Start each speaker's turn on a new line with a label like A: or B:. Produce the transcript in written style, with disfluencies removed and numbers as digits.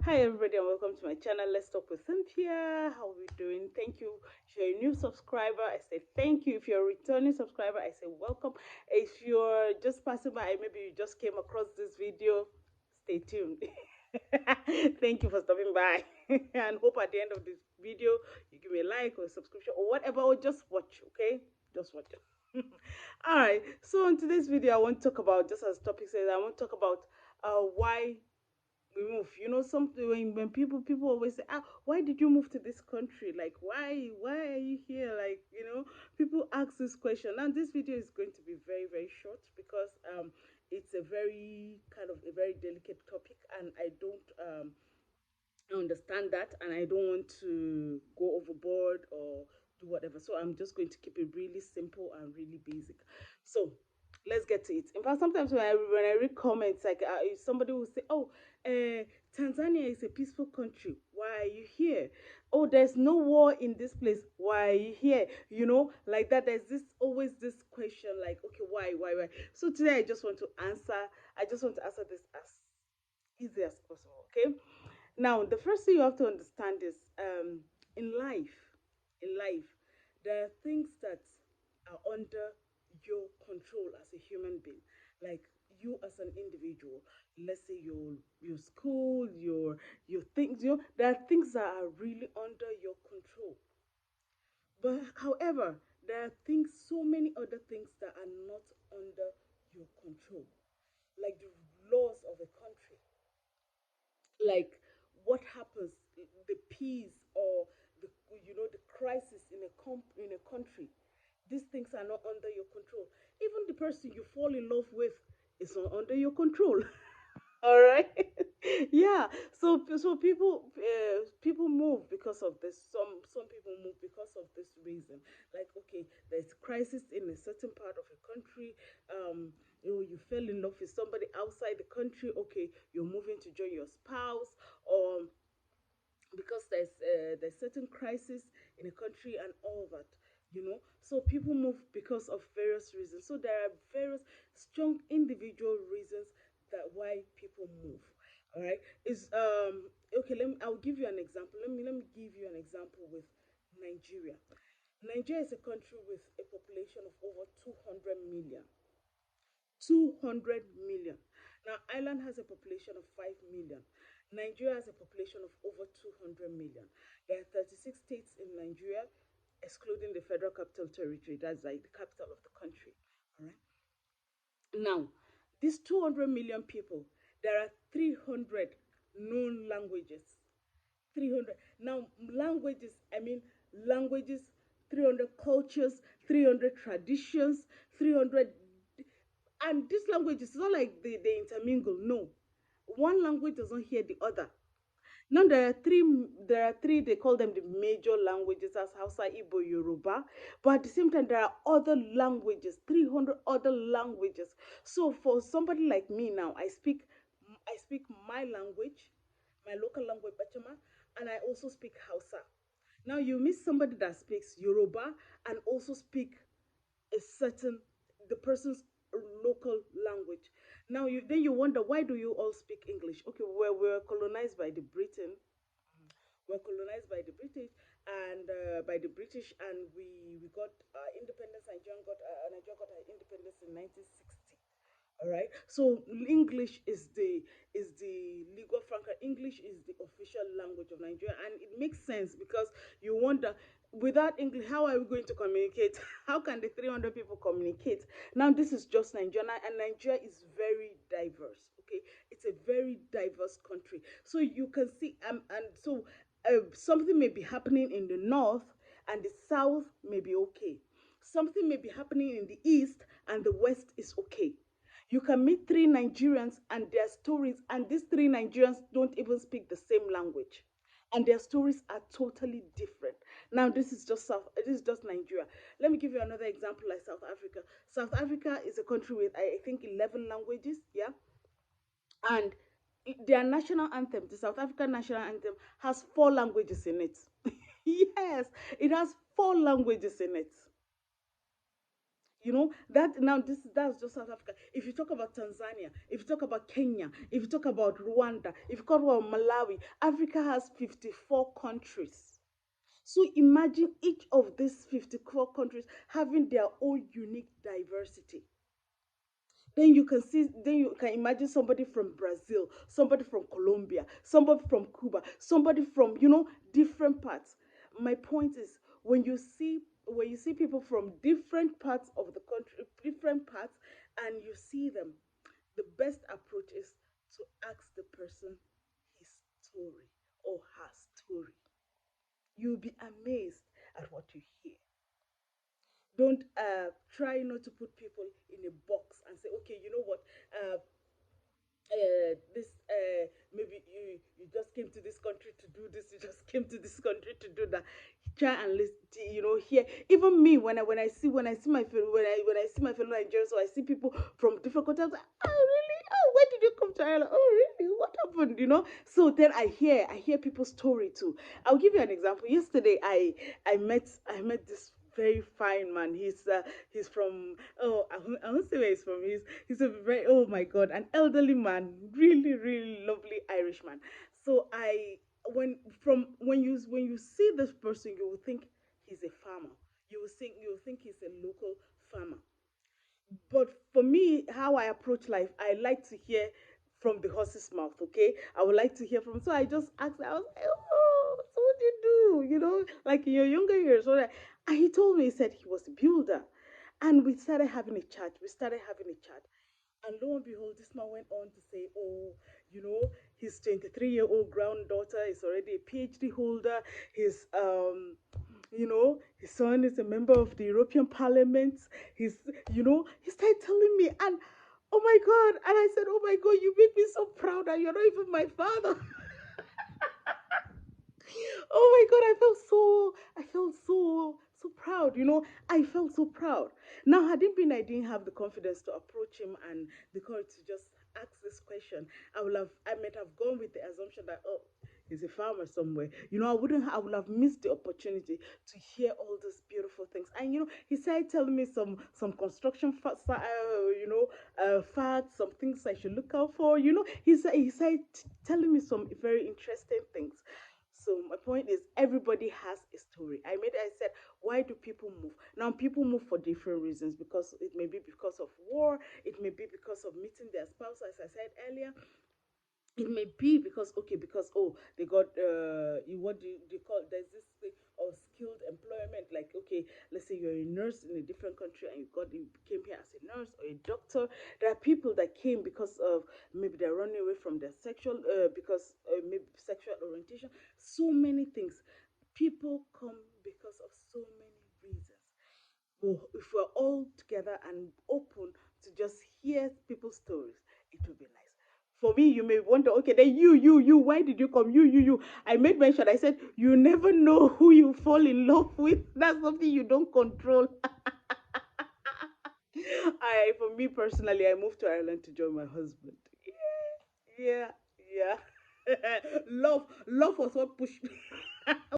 A: Hi everybody and welcome to my channel. Let's talk with Cynthia. How are we doing? Thank you. If you're a new subscriber, I say thank you. If you're a returning subscriber, I say welcome. If you're just passing by, maybe you just came across this video, stay tuned. Thank you for stopping by. And hope at the end of this video you give me a like or a subscription or whatever, or just watch, okay? Just watch. All right. So in today's video, I want to talk about, just as the topic says, I want to talk about why we move. You know, something when people always say, ah, why did you move to this country? Like, why are you here? Like, people ask this question. And this video is going to be very short because it's a very kind of a very delicate topic, and I don't understand that, and I don't want to go overboard or do whatever. So I'm just going to keep it really simple and really basic. So let's get to it. In fact, sometimes when I read comments, like somebody will say, "Oh, Tanzania is a peaceful country. Why are you here? Oh, there's no war in this place. Why are you here?" You know, like that. There's this always this question, like, okay, why? So today I just want to answer. I just want to answer this as easy as possible. Okay. Now, the first thing you have to understand is in life, in life, there are things that are under your control as a human being. Like you as an individual, let's say your school, your things, there are things that are really under your control. But however, there are things, so many other things that are not under your control, like the laws of a country, like what happens, the peace or the crisis in a country. These things are not under your control. Even the person you fall in love with is not under your control. All right. Yeah. So people move because of this. Some people move because of this reason. Like, okay, there's crisis in a certain part of a country. You fell in love with somebody outside the country. Okay, you're moving to join your spouse, or because there's certain crisis in a country and all that. So people move because of various reasons. So there are various strong individual reasons that why people move. All right. Is Okay, I'll give you an example. Let me give you an example with Nigeria. Nigeria is a country with a population of over 200 million. 200 million. Now, Ireland has a population of 5 million. Nigeria has a population of over 200 million. There are 36 states in Nigeria, excluding the Federal Capital Territory. That's like the capital of the country. All right. Now, these 200 million people, there are 300 known languages. 300. Now, languages, I mean, languages, 300 cultures, 300 traditions, 300. And these languages, it's not like they intermingle. No. One language doesn't hear the other. Now there are three, they call them the major languages as Hausa, Igbo, Yoruba. But at the same time, there are other languages, 300 other languages. So for somebody like me now, I speak my language, my local language, Bachama, and I also speak Hausa. Now you meet somebody that speaks Yoruba and also speak a certain the person's local language. Now you wonder, why do you all speak English? Okay, we're colonized by the Britain. We're colonized by the British, and we got independence. Nigeria got our independence in 1960. All right. So English is the lingua franca. English is the official language of Nigeria, and it makes sense because you wonder, without English, how are we going to communicate? How can the 300 people communicate? Now this is just Nigeria, and Nigeria is very diverse. Okay, it's a very diverse country. So you can see, and so something may be happening in the north, and the south may be okay. Something may be happening in the east, and the west is okay. You can meet three Nigerians and their stories, and these three Nigerians don't even speak the same language. And their stories are totally different. Now, this is just Nigeria. Let me give you another example, like South Africa. South Africa is a country with, I think, 11 languages, yeah? And their national anthem, the South African national anthem, has four languages in it. Yes, it has four languages in it. That now this that's just South Africa. If you talk about Tanzania, if you talk about Kenya, if you talk about Rwanda, if you talk about Malawi, Africa has 54 countries. So imagine each of these 54 countries having their own unique diversity. Then you can imagine somebody from Brazil, somebody from Colombia, somebody from Cuba, somebody from, different parts. My point is, when you see people from different parts of the country, different parts, and you see them, the best approach is to ask the person his story or her story. You'll be amazed at what you hear. Don't try not to put people in a box and say, okay, you know what, this maybe you just came to this country to do this, you just came to this country to do that. Try and listen, here. Even me, when I see when I see my fellow Nigerians, or I see people from different countries, I'm like, oh really, oh, when did you come to Ireland, oh really, what happened, so then I hear people's story too. I'll give you an example. Yesterday I met this very fine man. He's from, oh, I won't say where he's from. He's a very, oh my god, an elderly man, really really lovely Irish man. So I when you see this person, you will think he's a farmer. You will think he's a local farmer. But for me, how I approach life, I like to hear from the horse's mouth. Okay, I would like to hear from. So I just asked. I was like, "Oh, so what do you do? Like in your younger years?" And he told me, he said he was a builder, and we started having a chat. And lo and behold, this man went on to say, "Oh, his 23-year-old granddaughter is already a PhD holder. His son is a member of the European Parliament. He started telling me, and oh my God, and I said, oh my God, you make me so proud, and you're not even my father." Oh my God, I felt so proud. I felt so proud. Now, had it been I didn't have the confidence to approach him and the courage to just ask this question, I might have gone with the assumption that, oh, he's a farmer somewhere. I would have missed the opportunity to hear all these beautiful things. And he started telling me some construction facts, facts, some things I should look out for. He started telling me some very interesting things. So my point is, everybody has a story. I said, why do people move? Now people move for different reasons, because it may be because of war, it may be because of meeting their spouse, as I said earlier. It may be because, okay, because, oh, they got what do you call, there's this thing of skilled employment. Like, okay, let's say you're a nurse in a different country, and you came here as a nurse or a doctor. There are people that came because of, maybe they're running away from their sexual, because maybe sexual orientation. So many things. People come because of so many reasons. Well, if we're all together and open to just hear people's stories, it will be nice. For me, you may wonder, okay, then you, why did you come? You. I made mention, I said, you never know who you fall in love with. That's something you don't control. For me personally, I moved to Ireland to join my husband. Yeah, yeah, yeah. Love was what pushed me.